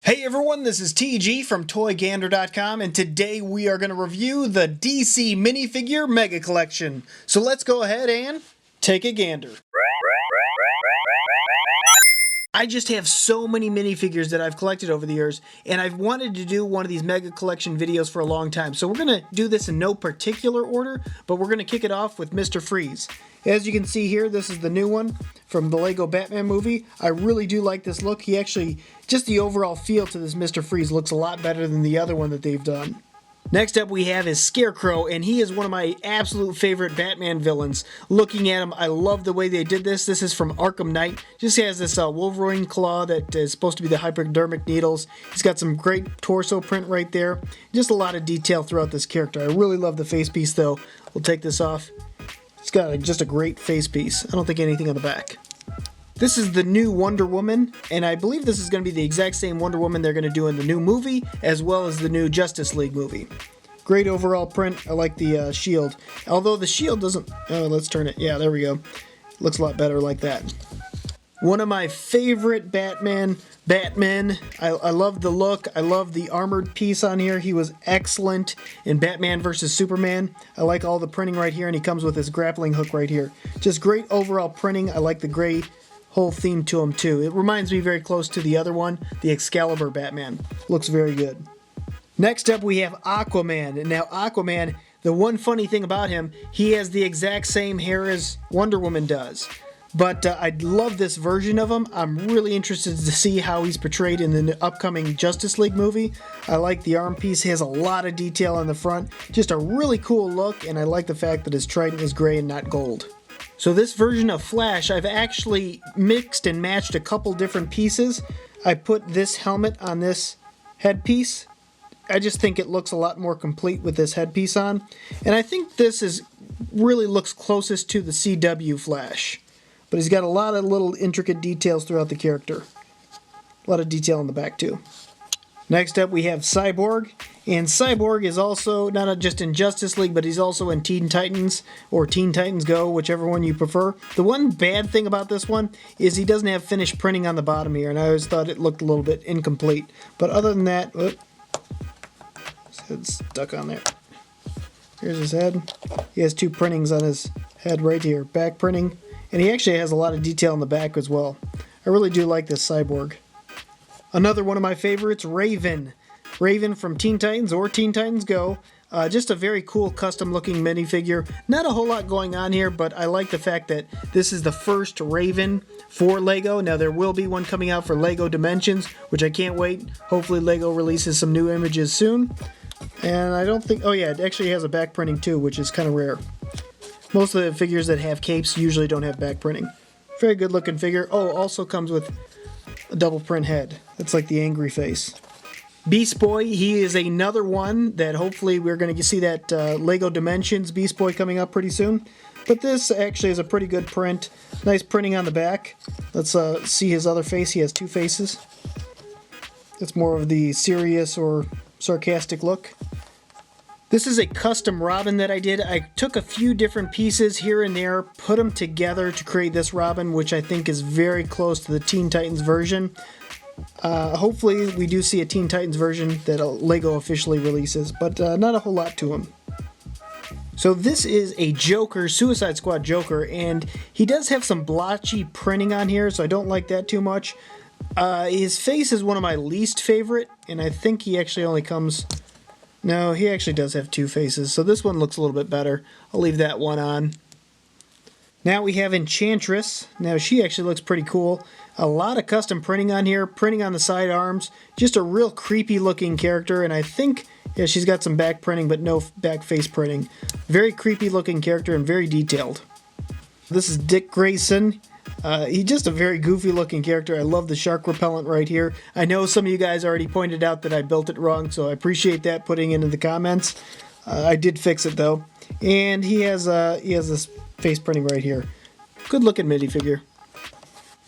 Hey everyone, this is TG from ToyGander.com, and today we are going to review the DC Minifigure Mega Collection. So let's go ahead and take a gander. I just have so many minifigures that I've collected over the years, and I've wanted to do one of these Mega Collection videos for a long time. So we're going to do this in no particular order, but we're going to kick it off with Mr. Freeze. As you can see here, this is the new one from the LEGO Batman movie. I really do like this look. He actually, just the overall feel to this Mr. Freeze looks a lot better than the other one that they've done. Next up we have is Scarecrow, and he is one of my absolute favorite Batman villains. Looking at him, I love the way they did this. This is from Arkham Knight. Just has this Wolverine claw that is supposed to be the hypodermic needles. He's got some great torso print right there. Just a lot of detail throughout this character. I really love the face piece though. We'll take this off. It's got just a great face piece. I don't think anything on the back. This is the new Wonder Woman, and I believe this is going to be the exact same Wonder Woman they're going to do in the new movie, as well as the new Justice League movie. Great overall print. I like the shield. Although the shield doesn't... Oh, let's turn it. Yeah, there we go. Looks a lot better like that. One of my favorite Batmen. I love the look. I love the armored piece on here. He was excellent in Batman vs. Superman. I like all the printing right here, and he comes with this grappling hook right here. Just great overall printing. I like the gray whole theme to him too. It reminds me very close to the other one, the Excalibur Batman. Looks very good. Next up we have Aquaman. And now Aquaman, the one funny thing about him, he has the exact same hair as Wonder Woman does. But I love this version of him. I'm really interested to see how he's portrayed in the upcoming Justice League movie. I like the arm piece. He has a lot of detail on the front. Just a really cool look, and I like the fact that his trident is gray and not gold. So this version of Flash, I've actually mixed and matched a couple different pieces. I put this helmet on this headpiece. I just think it looks a lot more complete with this headpiece on. And I think this really looks closest to the CW Flash. But he's got a lot of little intricate details throughout the character. A lot of detail in the back too. Next up we have Cyborg, and Cyborg is also not just in Justice League, but he's also in Teen Titans, or Teen Titans Go, whichever one you prefer. The one bad thing about this one is he doesn't have finished printing on the bottom here, and I always thought it looked a little bit incomplete. But other than that, his head's stuck on there. Here's his head. He has two printings on his head right here, back printing, and he actually has a lot of detail in the back as well. I really do like this Cyborg. Another one of my favorites, Raven. Raven from Teen Titans or Teen Titans Go. Just a very cool custom looking minifigure. Not a whole lot going on here, but I like the fact that this is the first Raven for LEGO. Now there will be one coming out for LEGO Dimensions, which I can't wait. Hopefully LEGO releases some new images soon. And I don't think... Oh yeah, it actually has a back printing too, which is kind of rare. Most of the figures that have capes usually don't have back printing. Very good looking figure. Oh, also comes with a double print head. That's like the angry face. Beast Boy, he is another one that hopefully we're going to see that LEGO Dimensions Beast Boy coming up pretty soon. But this actually is a pretty good print. Nice printing on the back. Let's see his other face. He has two faces. It's more of the serious or sarcastic look. This is a custom Robin that I did. I took a few different pieces here and there, put them together to create this Robin, which I think is very close to the Teen Titans version. Hopefully we do see a Teen Titans version that LEGO officially releases, but not a whole lot to him. So this is a Joker, Suicide Squad Joker, and he does have some blotchy printing on here, so I don't like that too much. His face is one of my least favorite, and I think he actually only comes... No, he actually does have two faces, so this one looks a little bit better. I'll leave that one on. Now we have Enchantress. Now she actually looks pretty cool. A lot of custom printing on here, printing on the side arms. Just a real creepy looking character, and I think she's got some back printing, but no back face printing. Very creepy looking character and very detailed. This is Dick Grayson. He's just a very goofy looking character. I love the shark repellent right here. I know some of you guys already pointed out that I built it wrong, so I appreciate that putting into the comments. I did fix it though. And he has this face printing right here. Good looking minifigure.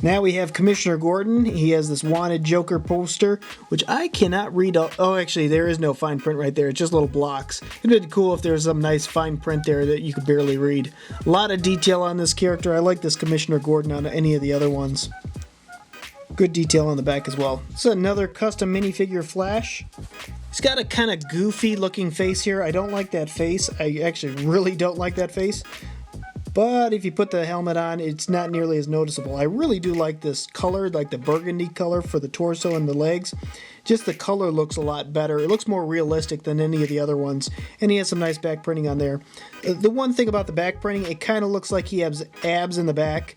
Now we have Commissioner Gordon. He has this wanted Joker poster, which I cannot read. Oh, actually, there is no fine print right there. It's just little blocks. It'd be cool if there was some nice fine print there that you could barely read. A lot of detail on this character. I like this Commissioner Gordon on any of the other ones. Good detail on the back as well. This is another custom minifigure Flash. He's got a kind of goofy looking face here. I don't like that face. I actually really don't like that face. But if you put the helmet on, it's not nearly as noticeable. I really do like this color, like the burgundy color for the torso and the legs. Just the color looks a lot better. It looks more realistic than any of the other ones. And he has some nice back printing on there. The one thing about the back printing, it kind of looks like he has abs in the back.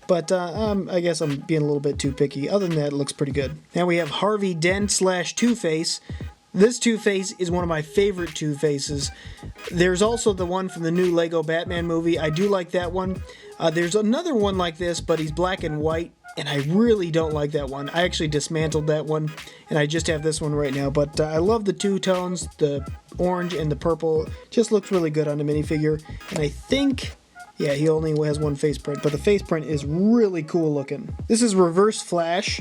But I guess I'm being a little bit too picky. Other than that, it looks pretty good. Now we have Harvey Dent / Two-Face. This Two-Face is one of my favorite Two-Faces. There's also the one from the new LEGO Batman movie. I do like that one. There's another one like this, but he's black and white, and I really don't like that one. I actually dismantled that one, and I just have this one right now. But I love the two tones, the orange and the purple. Just looks really good on the minifigure. And I think, yeah, he only has one face print, but the face print is really cool looking. This is Reverse Flash.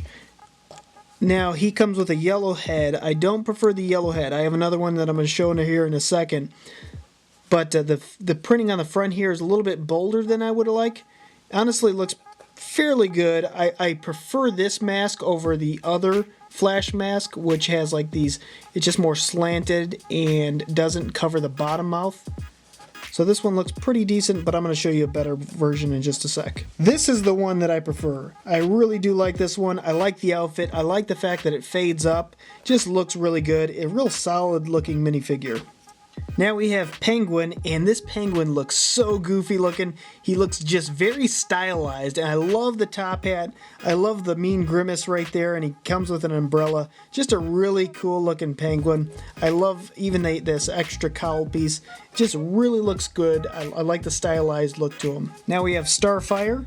Now, he comes with a yellow head. I don't prefer the yellow head. I have another one that I'm going to show here in a second. But the printing on the front here is a little bit bolder than I would like. Honestly, it looks fairly good. I prefer this mask over the other Flash mask, which has like these, it's just more slanted and doesn't cover the bottom mouth. So this one looks pretty decent, but I'm going to show you a better version in just a sec. This is the one that I prefer. I really do like this one. I like the outfit. I like the fact that it fades up. Just looks really good. A real solid looking minifigure. Now we have Penguin, and this Penguin looks so goofy looking. He looks just very stylized, and I love the top hat. I love the mean grimace right there, and he comes with an umbrella. Just a really cool looking Penguin. I love even this extra cowl piece. Just really looks good. I like the stylized look to him. Now we have Starfire.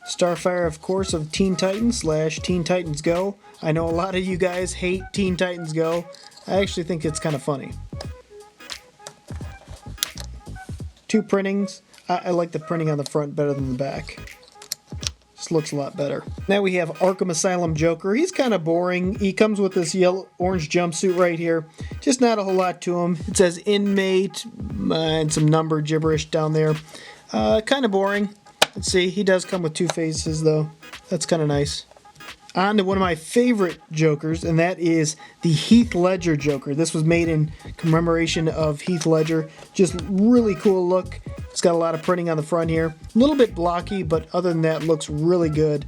Starfire, of course, of Teen Titans / Teen Titans Go. I know a lot of you guys hate Teen Titans Go. I actually think it's kind of funny. Two printings. I like the printing on the front better than the back. Just looks a lot better. Now we have Arkham Asylum Joker. He's kind of boring. He comes with this orange jumpsuit right here. Just not a whole lot to him. It says inmate and some number gibberish down there. Kind of boring. Let's see. He does come with two faces though. That's kind of nice. On to one of my favorite Jokers, and that is the Heath Ledger Joker. This was made in commemoration of Heath Ledger. Just really cool look. It's got a lot of printing on the front here. A little bit blocky, but other than that, looks really good.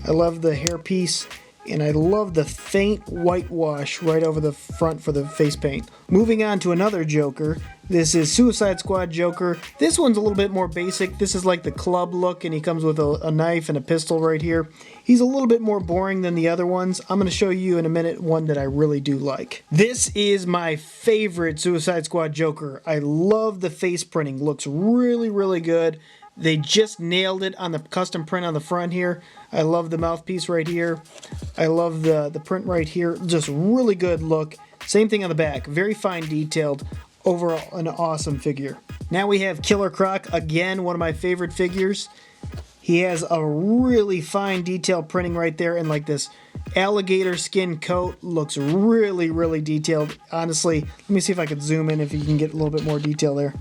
I love the hairpiece, and I love the faint whitewash right over the front for the face paint. Moving on to another Joker. This is Suicide Squad Joker. This one's a little bit more basic. This is like the club look, and he comes with a knife and a pistol right here. He's a little bit more boring than the other ones. I'm going to show you in a minute one that I really do like. This is my favorite Suicide Squad Joker. I love the face printing. Looks really, really good. They just nailed it on the custom print on the front here. I love the mouthpiece right here. I love the print right here. Just really good look. Same thing on the back. Very fine detailed. Overall, an awesome figure. Now we have Killer Croc. Again, one of my favorite figures. He has a really fine detail printing right there, and like this alligator skin coat looks really, really detailed. Honestly, let me see if I could zoom in if you can get a little bit more detail there.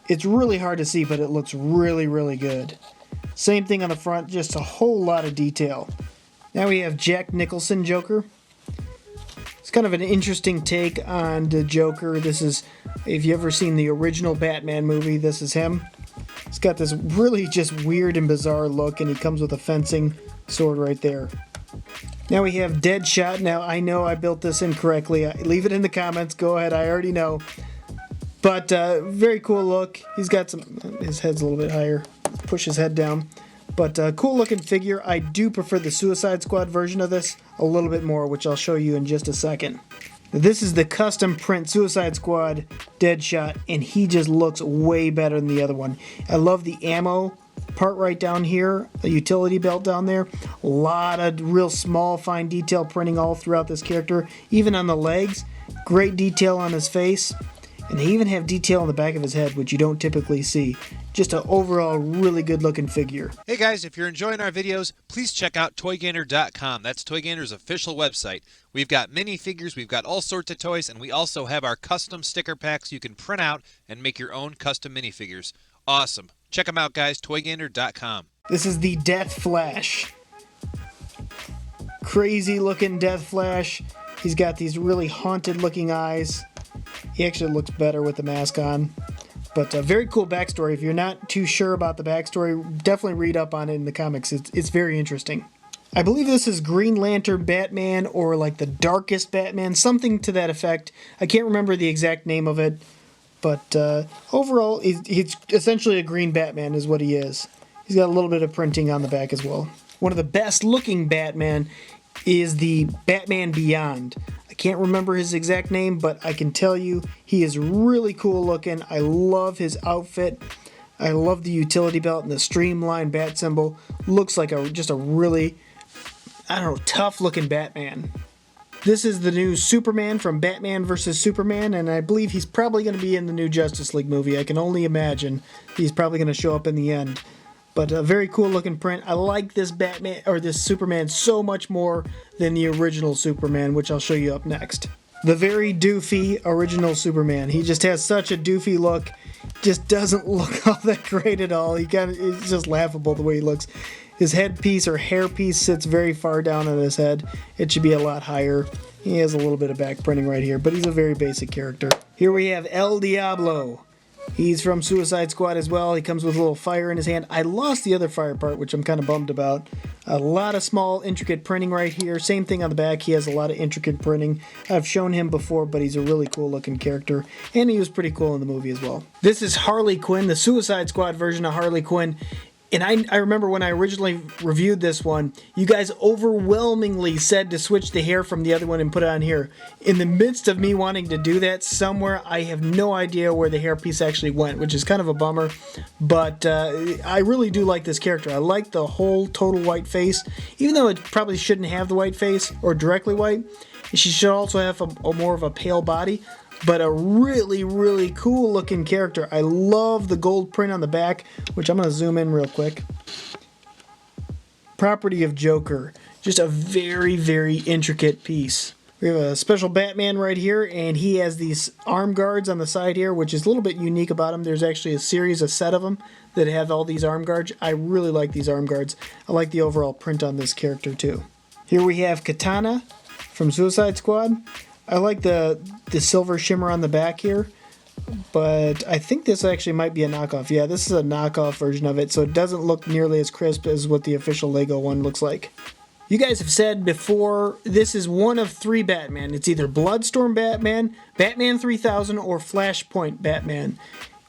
It's really hard to see, but it looks really, really good. Same thing on the front, just a whole lot of detail. Now we have Jack Nicholson Joker. It's kind of an interesting take on the Joker. This is, if you've ever seen the original Batman movie, this is him. He's got this really just weird and bizarre look, and he comes with a fencing sword right there. Now we have Deadshot. Now I know I built this incorrectly. Leave it in the comments. Go ahead. I already know. But very cool look. He's got some, his head's a little bit higher. Push his head down. But cool looking figure. I do prefer the Suicide Squad version of this a little bit more, which I'll show you in just a second. This is the custom print Suicide Squad Deadshot, and he just looks way better than the other one. I love the ammo part right down here, the utility belt down there. A lot of real small, fine detail printing all throughout this character, even on the legs. Great detail on his face. And they even have detail on the back of his head, which you don't typically see. Just an overall really good looking figure. Hey guys, if you're enjoying our videos, please check out ToyGander.com. That's ToyGander's official website. We've got minifigures, we've got all sorts of toys, and we also have our custom sticker packs you can print out and make your own custom minifigures. Awesome. Check them out, guys. ToyGander.com. This is the Death Flash. crazy looking Death Flash. He's got these really haunted looking eyes. He actually looks better with the mask on. But a very cool backstory. If you're not too sure about the backstory, definitely read up on it in the comics. It's very interesting. I believe this is Green Lantern Batman, or like the Darkest Batman, something to that effect. I can't remember the exact name of it, but overall, he's essentially a green Batman is what he is. He's got a little bit of printing on the back as well. One of the best looking Batman is the Batman Beyond. I can't remember his exact name, but I can tell you he is really cool looking. I love his outfit. I love the utility belt and the streamlined bat symbol. Looks like just a really, I don't know, tough looking Batman. This is the new Superman from Batman vs. Superman, and I believe he's probably going to be in the new Justice League movie. I can only imagine he's probably going to show up in the end. But a very cool looking print. I like this Batman, or this Superman, so much more than the original Superman, which I'll show you up next. The very doofy original Superman. He just has such a doofy look. Just doesn't look all that great at all. It's just laughable the way he looks. His headpiece or hairpiece sits very far down on his head. It should be a lot higher. He has a little bit of back printing right here, but he's a very basic character. Here we have El Diablo. He's from Suicide Squad as well. He comes with a little fire in his hand. I lost the other fire part, which I'm kind of bummed about. A lot of small, intricate printing right here. Same thing on the back. He has a lot of intricate printing. I've shown him before, but he's a really cool looking character. And he was pretty cool in the movie as well. This is Harley Quinn, the Suicide Squad version of Harley Quinn. And I remember when I originally reviewed this one, you guys overwhelmingly said to switch the hair from the other one and put it on here. In the midst of me wanting to do that somewhere, I have no idea where the hairpiece actually went, which is kind of a bummer. But I really do like this character. I like the whole total white face, even though it probably shouldn't have the white face or directly white. She should also have a more of a pale body. But a really, really cool looking character. I love the gold print on the back, which I'm going to zoom in real quick. Property of Joker. Just a very, very intricate piece. We have a special Batman right here, and he has these arm guards on the side here, which is a little bit unique about him. There's actually a set of them that have all these arm guards. I really like these arm guards. I like the overall print on this character too. Here we have Katana from Suicide Squad. I like the silver shimmer on the back here, but I think this actually might be a knockoff. Yeah, this is a knockoff version of it, so it doesn't look nearly as crisp as what the official LEGO one looks like. You guys have said before, this is one of three Batman. It's either Bloodstorm Batman, Batman 3000, or Flashpoint Batman.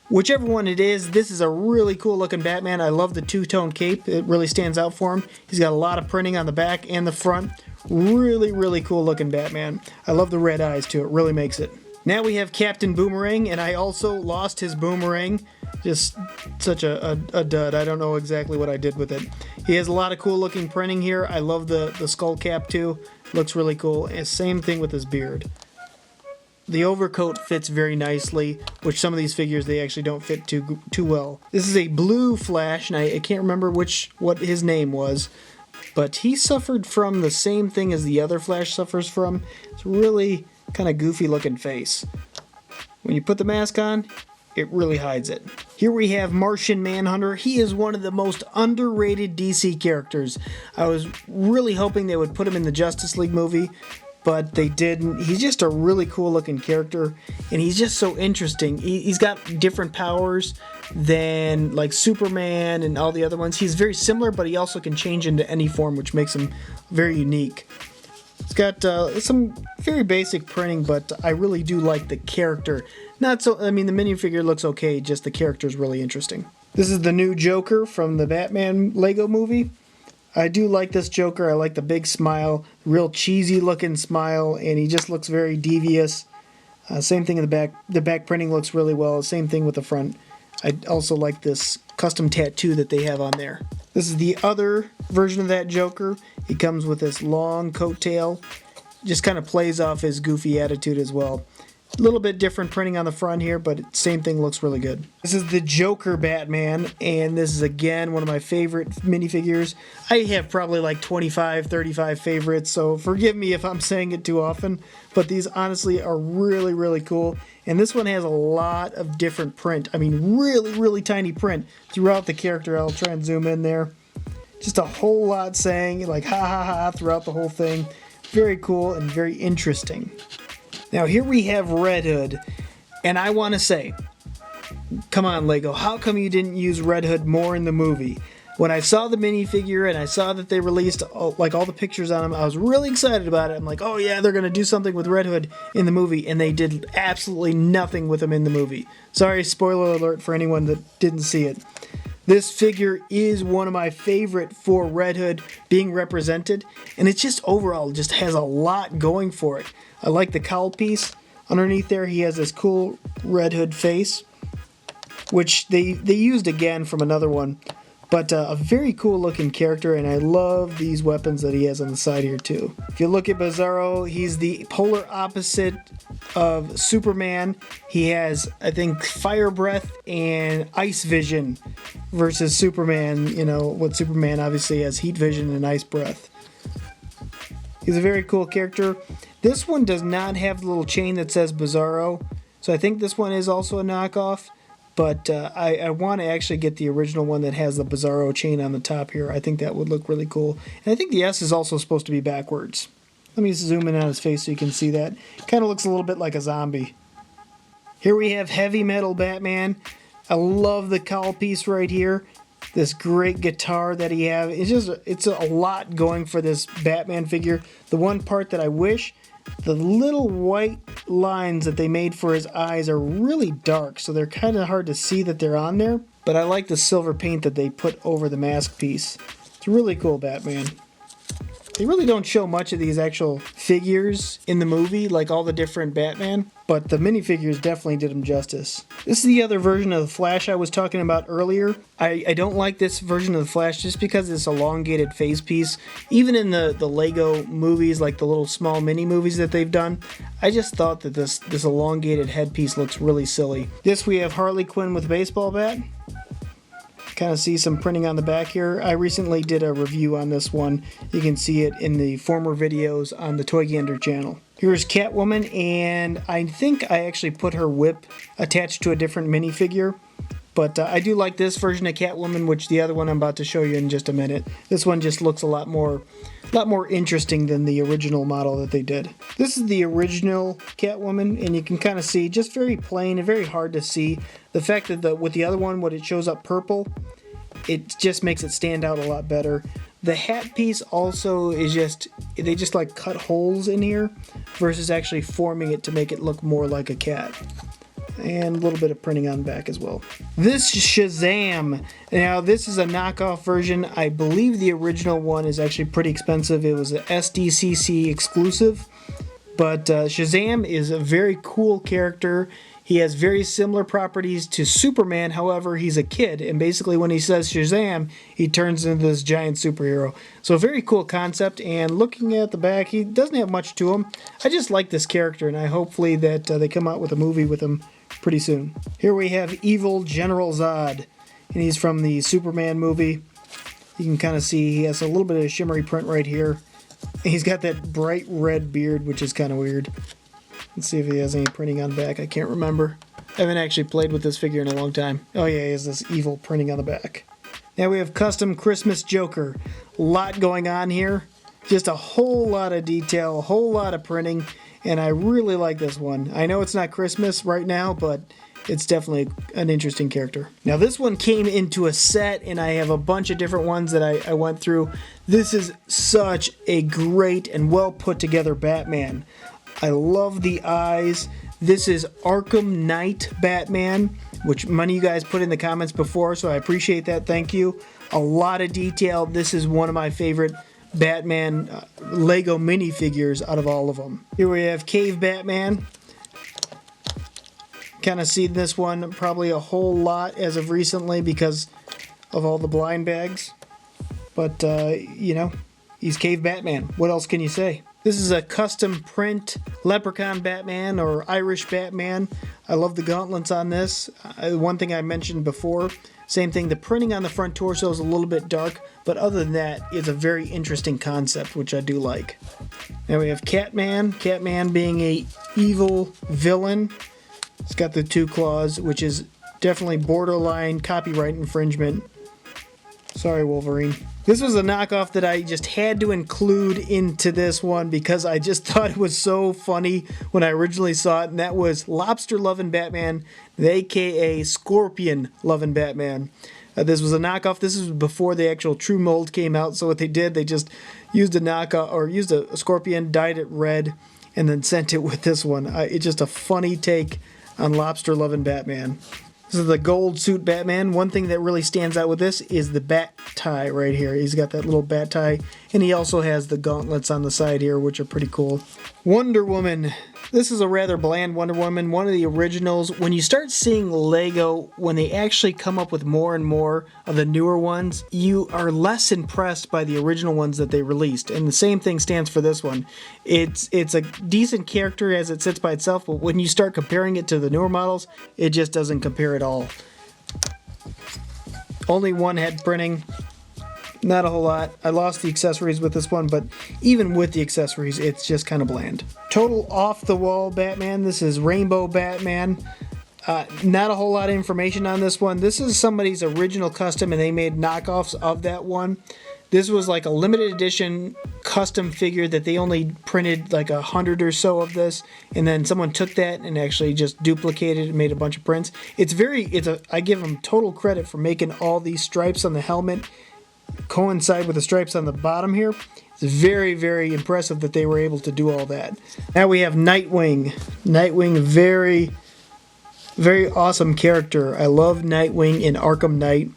Whichever one it is, this is a really cool looking Batman. I love the two-tone cape. It really stands out for him. He's got a lot of printing on the back and the front. Really, really cool looking Batman. I love the red eyes too. It really makes it. Now we have Captain Boomerang, and I also lost his boomerang. Just such a dud. I don't know exactly what I did with it. He has a lot of cool looking printing here. I love the skull cap too. Looks really cool. And same thing with his beard. The overcoat fits very nicely, which some of these figures, they actually don't fit too well. This is a blue Flash, and I can't remember what his name was, but he suffered from the same thing as the other Flash suffers from. It's really kind of goofy looking face. When you put the mask on, it really hides it. Here we have Martian Manhunter. He is one of the most underrated DC characters. I was really hoping they would put him in the Justice League movie, but they didn't. He's just a really cool looking character, and he's just so interesting. He's got different powers than like Superman and all the other ones. He's very similar, but he also can change into any form, which makes him very unique. It's got some very basic printing, but I really do like the character. Not so, I mean, the minifigure looks okay, just the character is really interesting. This is the new Joker from the Batman LEGO movie. I do like this Joker. I like the big smile, real cheesy looking smile, and he just looks very devious. Same thing in the back. The back printing looks really well. Same thing with the front. I also like this custom tattoo that they have on there. This is the other version of that Joker. He comes with this long coattail. Just kind of plays off his goofy attitude as well. A little bit different printing on the front here, but same thing, looks really good. This is the Joker Batman, and this is again one of my favorite minifigures. I have probably like 25, 35 favorites, so forgive me if I'm saying it too often, but these honestly are really, really cool. And this one has a lot of different print. I mean, really, really tiny print throughout the character. I'll try and zoom in there. Just a whole lot saying like ha ha ha throughout the whole thing. Very cool and very interesting. Now here we have Red Hood, and I want to say, come on LEGO, how come you didn't use Red Hood more in the movie? When I saw the minifigure and I saw that they released like all the pictures on him, I was really excited about it. I'm like, oh yeah, they're going to do something with Red Hood in the movie, and they did absolutely nothing with him in the movie. Sorry, spoiler alert for anyone that didn't see it. This figure is one of my favorite for Red Hood being represented, and it just overall just has a lot going for it. I like the cowl piece. Underneath there he has this cool Red Hood face, which they used again from another one. But a very cool looking character, and I love these weapons that he has on the side here too. If you look at Bizarro, he's the polar opposite of Superman. He has, I think, fire breath and ice vision versus Superman. You know, what Superman obviously has heat vision and ice breath. He's a very cool character. This one does not have the little chain that says Bizarro, so I think this one is also a knockoff. But I want to actually get the original one that has the Bizarro chain on the top here. I think that would look really cool. And I think the S is also supposed to be backwards. Let me zoom in on his face so you can see that. Kind of looks a little bit like a zombie. Here we have Heavy Metal Batman. I love the cowl piece right here. This great guitar that he has. It's a lot going for this Batman figure. The one part that I wish, the little white lines that they made for his eyes are really dark, so they're kind of hard to see that they're on there. But I like the silver paint that they put over the mask piece. It's really cool, Batman. They really don't show much of these actual figures in the movie, like all the different Batman, but the minifigures definitely did them justice. This is the other version of the Flash I was talking about earlier. I don't like this version of the Flash just because it's elongated face piece. Even in the LEGO movies, like the little small mini movies that they've done, I just thought that this elongated headpiece looks really silly. This we have Harley Quinn with a baseball bat. Kind of see some printing on the back here. I recently did a review on this one. You can see it in the former videos on the Toy Gander channel. Here's Catwoman, and I think I actually put her whip attached to a different minifigure. But I do like this version of Catwoman, which the other one I'm about to show you in just a minute. This one just looks a lot more interesting than the original model that they did. This is the original Catwoman, and you can kind of see just very plain and very hard to see. The fact that with the other one, when it shows up purple, it just makes it stand out a lot better. The hat piece also is they just like cut holes in here versus actually forming it to make it look more like a cat. And a little bit of printing on the back as well. This Shazam. Now this is a knockoff version. I believe the original one is actually pretty expensive. It was an SDCC exclusive. But Shazam is a very cool character. He has very similar properties to Superman, however, he's a kid, and basically when he says Shazam, he turns into this giant superhero. So a very cool concept, and looking at the back, he doesn't have much to him. I just like this character, and I hopefully that they come out with a movie with him pretty soon. Here we have Evil General Zod, and he's from the Superman movie. You can kind of see he has a little bit of shimmery print right here. He's got that bright red beard, which is kind of weird. Let's see if he has any printing on the back. I can't remember. I haven't actually played with this figure in a long time. Oh yeah, he has this evil printing on the back. Now we have Custom Christmas Joker. A lot going on here. Just a whole lot of detail, a whole lot of printing, and I really like this one. I know it's not Christmas right now, but it's definitely an interesting character. Now this one came into a set, and I have a bunch of different ones that I went through. This is such a great and well put together Batman. I love the eyes. This is Arkham Knight Batman, which many of you guys put in the comments before, so I appreciate that. Thank you. A lot of detail. This is one of my favorite Batman LEGO minifigures out of all of them. Here we have Cave Batman. Kind of seen this one probably a whole lot as of recently because of all the blind bags. But, you know, he's Cave Batman. What else can you say? This is a custom print Leprechaun Batman or Irish Batman. I love the gauntlets on this. One thing I mentioned before, same thing, the printing on the front torso is a little bit dark, but other than that, it's a very interesting concept, which I do like. Now we have Catman. Catman being a evil villain. It's got the two claws, which is definitely borderline copyright infringement. Sorry, Wolverine. This was a knockoff that I just had to include into this one because I just thought it was so funny when I originally saw it, and that was Lobster Lovin' Batman, aka Scorpion Lovin' Batman. This was a knockoff. This is before the actual true mold came out, so what they did, they just used a knockoff, or used a scorpion, dyed it red, and then sent it with this one. It's just a funny take on Lobster Lovin' Batman. This is the gold suit Batman. One thing that really stands out with this is the bat tie right here. He's got that little bat tie, and he also has the gauntlets on the side here, which are pretty cool. Wonder Woman. This is a rather bland Wonder Woman, one of the originals. When you start seeing LEGO, when they actually come up with more and more of the newer ones, you are less impressed by the original ones that they released. And the same thing stands for this one. It's a decent character as it sits by itself, but when you start comparing it to the newer models, it just doesn't compare at all. Only one head printing. Not a whole lot. I lost the accessories with this one, but even with the accessories, it's just kind of bland. Total off-the-wall Batman. This is Rainbow Batman. Not a whole lot of information on this one. This is somebody's original custom, and they made knockoffs of that one. This was like a limited edition custom figure that they only printed like 100 or so of this, and then someone took that and actually just duplicated and made a bunch of prints. I give them total credit for making all these stripes on the helmet coincide with the stripes on the bottom here. It's very, very impressive that they were able to do all that. Now we have Nightwing. Nightwing, very, very awesome character. I love Nightwing in Arkham Knight.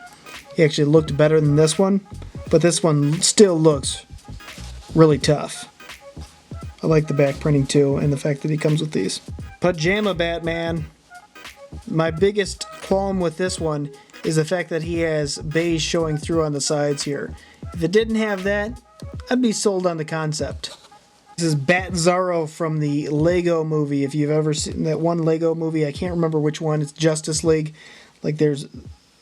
He actually looked better than this one, but this one still looks really tough. I like the back printing too, and the fact that he comes with these. Pajama Batman. My biggest qualm with this one is the fact that he has beige showing through on the sides here. If it didn't have that, I'd be sold on the concept. This is Bat Zorro from the Lego movie. If you've ever seen that one Lego movie, I can't remember which one, it's Justice League. Like there's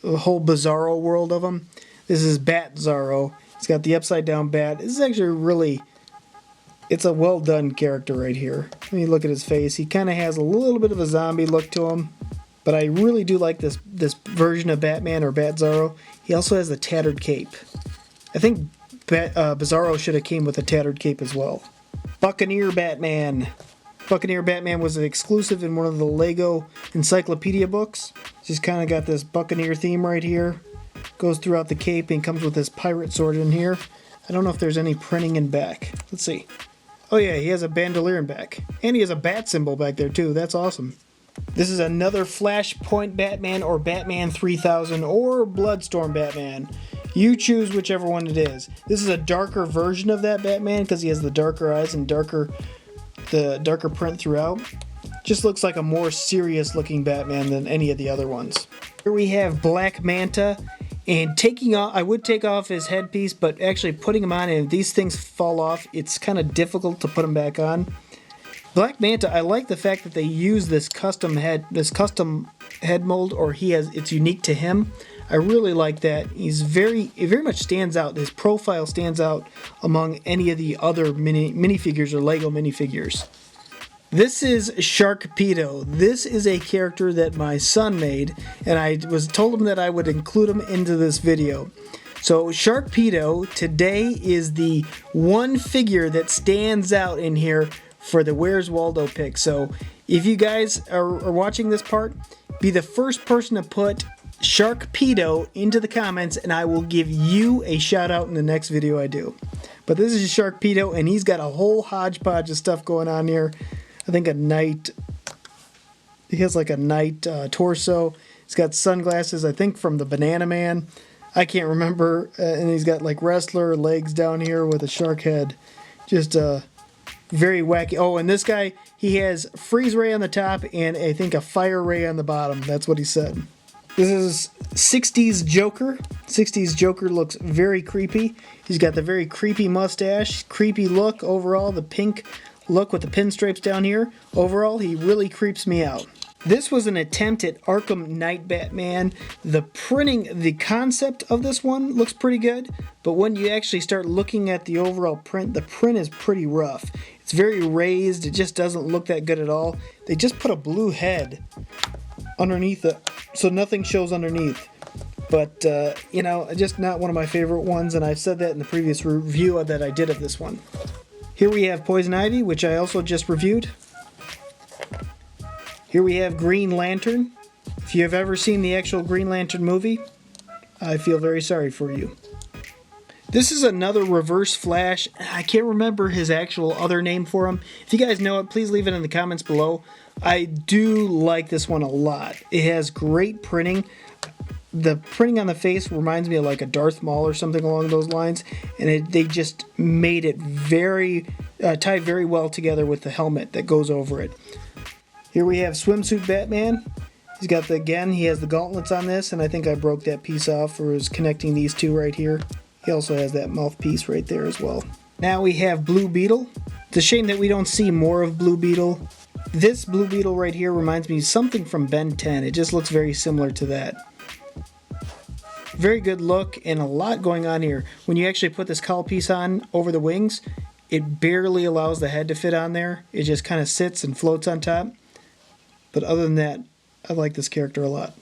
a whole Bizarro world of them. This is Bat Zorro. He's got the upside down bat. This is actually really, it's a well done character right here. When you look at his face, he kind of has a little bit of a zombie look to him. But I really do like this version of Batman, or Bat Zorro. He also has the tattered cape. I think Bizarro should have came with a tattered cape as well. Buccaneer Batman. Buccaneer Batman was an exclusive in one of the LEGO encyclopedia books. Just kind of got this Buccaneer theme right here. Goes throughout the cape and comes with this pirate sword in here. I don't know if there's any printing in back. Let's see. Oh yeah, he has a bandolier in back. And he has a bat symbol back there too. That's awesome. This is another Flashpoint Batman, or Batman 3000, or Bloodstorm Batman. You choose whichever one it is. This is a darker version of that Batman because he has the darker eyes and the darker print throughout. Just looks like a more serious looking Batman than any of the other ones. Here we have Black Manta, and I would take off his headpiece, but actually putting him on, and if these things fall off, it's kind of difficult to put him back on. Black Manta, I like the fact that they use this custom head mold, or it's unique to him. I really like that. It very much stands out. His profile stands out among any of the other minifigures or LEGO minifigures. This is Sharkpedo. This is a character that my son made, and I told him that I would include him into this video. So Sharkpedo today is the one figure that stands out in here for the Where's Waldo pick. So if you guys are watching this part, be the first person to put Sharkpedo into the comments, and I will give you a shout out in the next video I do. But this is Sharkpedo, and he's got a whole hodgepodge of stuff going on here. I think he has like a knight torso. He's got sunglasses, I think from the Banana Man. I can't remember. And he's got like wrestler legs down here with a shark head. Just very wacky. Oh, and this guy, he has freeze ray on the top and I think a fire ray on the bottom. That's what he said. This is 60s Joker. 60s Joker looks very creepy. He's got the very creepy mustache, creepy look overall, the pink look with the pinstripes down here. Overall, he really creeps me out. This was an attempt at Arkham Knight Batman. The concept of this one looks pretty good, but when you actually start looking at the overall print, the print is pretty rough. It's very raised. It just doesn't look that good at all. They just put a blue head underneath it, so nothing shows underneath. But, you know, just not one of my favorite ones, and I've said that in the previous review that I did of this one. Here we have Poison Ivy, which I also just reviewed. Here we have Green Lantern. If you have ever seen the actual Green Lantern movie, I feel very sorry for you. This is another Reverse Flash. I can't remember his actual other name for him. If you guys know it, please leave it in the comments below. I do like this one a lot. It has great printing. The printing on the face reminds me of like a Darth Maul or something along those lines, and they just made it very tie very well together with the helmet that goes over it. Here we have Swimsuit Batman. He's got he has the gauntlets on this, and I think I broke that piece off or was connecting these two right here. He also has that mouthpiece right there as well. Now we have Blue Beetle. It's a shame that we don't see more of Blue Beetle. This Blue Beetle right here reminds me of something from Ben 10. It just looks very similar to that. Very good look and a lot going on here. When you actually put this cowl piece on over the wings, it barely allows the head to fit on there. It just kind of sits and floats on top. But other than that, I like this character a lot.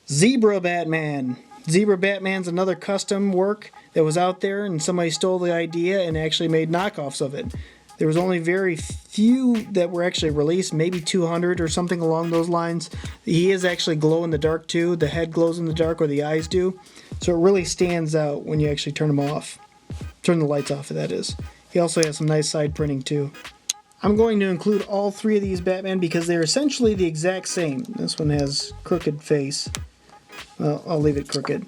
Zebra Batman. Zebra Batman's another custom work that was out there, and somebody stole the idea and actually made knockoffs of it. There was only very few that were actually released, maybe 200 or something along those lines. He is actually glow in the dark too. The head glows in the dark, or the eyes do. So it really stands out when you actually turn them off. Turn the lights off, that is. He also has some nice side printing too. I'm going to include all three of these Batman because they're essentially the exact same. This one has crooked face. Well, I'll leave it crooked.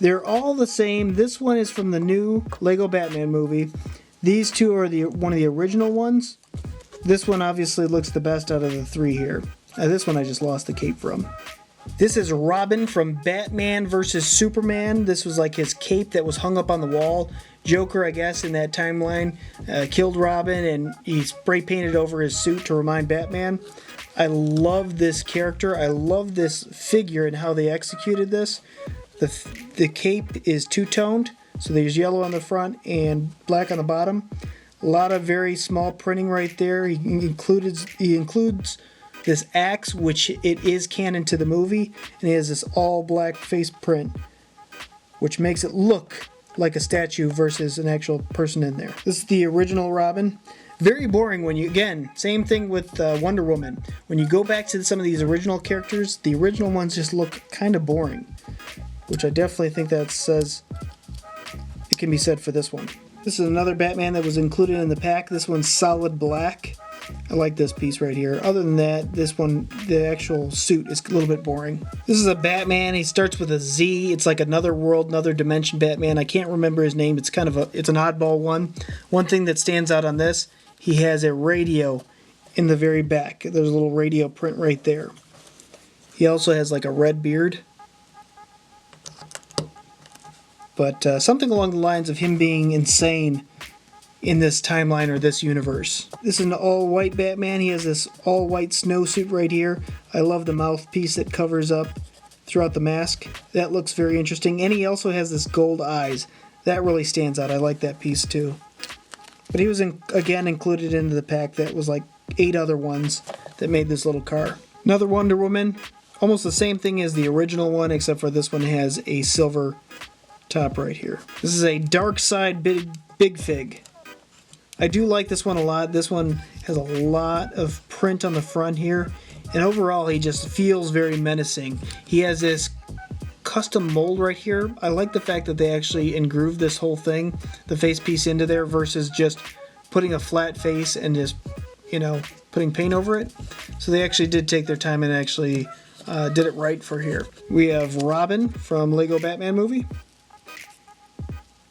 They're all the same. This one is from the new LEGO Batman movie. These two are one of the original ones. This one obviously looks the best out of the three here. This one I just lost the cape from. This is Robin from Batman vs. Superman. This was like his cape that was hung up on the wall. Joker, I guess, in that timeline, killed Robin, and he spray painted over his suit to remind Batman. I love this character. I love this figure and how they executed this. The cape is two-toned, so there's yellow on the front and black on the bottom. A lot of very small printing right there. He includes this axe, which it is canon to the movie, and he has this all-black face print, which makes it look like a statue versus an actual person in there. This is the original Robin. Very boring when you, again, same thing with Wonder Woman. When you go back to some of these original characters, the original ones just look kind of boring, which I definitely think that says, it can be said for this one. This is another Batman that was included in the pack. This one's solid black. I like this piece right here. Other than that, this one, the actual suit is a little bit boring. This is a Batman. He starts with a Z. It's like another world, another dimension Batman. I can't remember his name. It's kind of it's an oddball one. One thing that stands out on this, he has a radio in the very back. There's a little radio print right there. He also has like a red beard. But something along the lines of him being insane in this timeline or this universe. This is an all-white Batman. He has this all-white snowsuit right here. I love the mouthpiece that covers up throughout the mask. That looks very interesting. And he also has this gold eyes. That really stands out. I like that piece too. But he was, again, included into the pack that was like 8 other ones that made this little car. Another Wonder Woman. Almost the same thing as the original one, except for this one has a silver top right here. This is a Dark Side Big Fig. I do like this one a lot. This one has a lot of print on the front here, and overall he just feels very menacing. He has this custom mold right here. I like the fact that they actually engrooved this whole thing, the face piece, into there versus just putting a flat face and just, you know, putting paint over it. So they actually did take their time and actually did it right for here. We have Robin from LEGO Batman movie.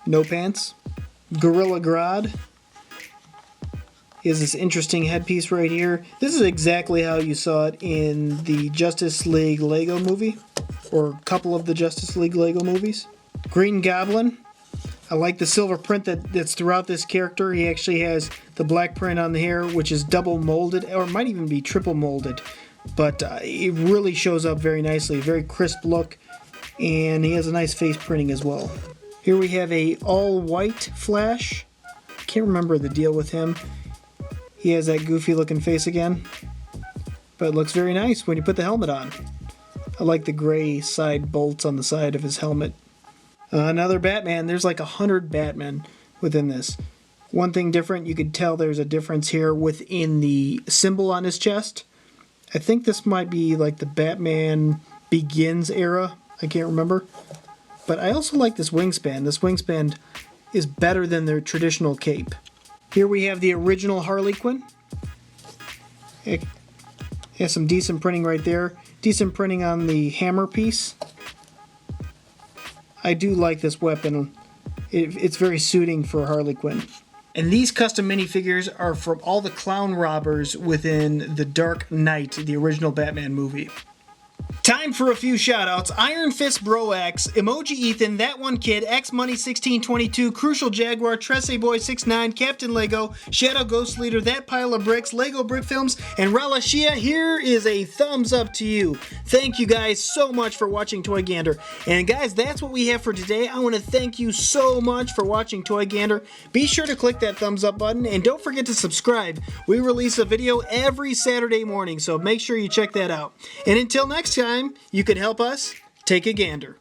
No pants. Gorilla Grodd. He has this interesting headpiece right here. This is exactly how you saw it in the Justice League LEGO movie, or a couple of the Justice League LEGO movies. Green Goblin. I like the silver print that's throughout this character. He actually has the black print on the hair, which is double molded, or it might even be triple molded. But it really shows up very nicely. Very crisp look, and he has a nice face printing as well. Here we have a all-white Flash. I can't remember the deal with him. He has that goofy looking face again, but it looks very nice when you put the helmet on. I like the gray side bolts on the side of his helmet. Another Batman. There's like 100 Batmen within this. One thing different, you could tell there's a difference here within the symbol on his chest. I think this might be like the Batman Begins era. I can't remember. But I also like this wingspan. This wingspan is better than their traditional cape. Here we have the original Harley Quinn. It has some decent printing right there. Decent printing on the hammer piece. I do like this weapon. It's very suiting for Harley Quinn. And these custom minifigures are from all the clown robbers within The Dark Knight, the original Batman movie. Time for a few shoutouts. Iron Fist Broax, Emoji Ethan, That One Kid, X Money 1622, Crucial Jaguar, Tresse Boy 69, Captain Lego, Shadow Ghost Leader, That Pile of Bricks, Lego Brick Films, and Rala Shia. Here is a thumbs up to you. Thank you guys so much for watching Toy Gander. And guys, that's what we have for today. I want to thank you so much for watching Toy Gander. Be sure to click that thumbs up button and don't forget to subscribe. We release a video every Saturday morning, so make sure you check that out. And until next time, you can help us take a gander.